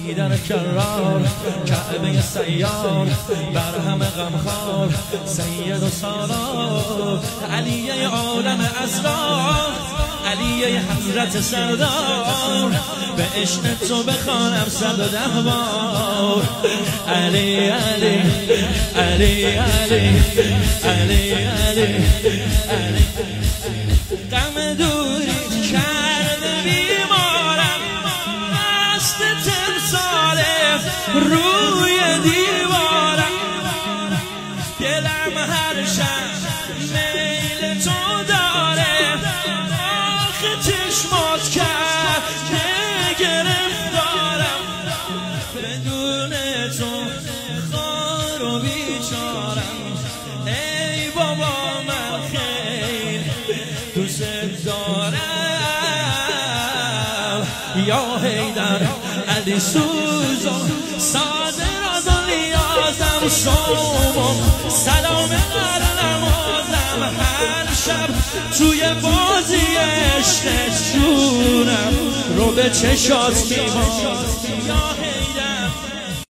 حیدر کرار کعبه سیار بر همه غمخوار سید و سالار علیه عالم اسرار علیه حضرت سردار به عشق تو بخوانم 110 بار علی علی علی علی علی علی علی غم دوری کرده بیمارم دست تمثاله روی دیوارم دلم هر شب میل تو داره آخه چشمات کرد گرفتارم بدون تو خار و بیچارم ای بابا من خیلی دوست دارم یا حیدر علی سوزم صادرات و نیازم شما سلام در نمازم هر شب توی بازی عشق جونم رو به چشات میمانم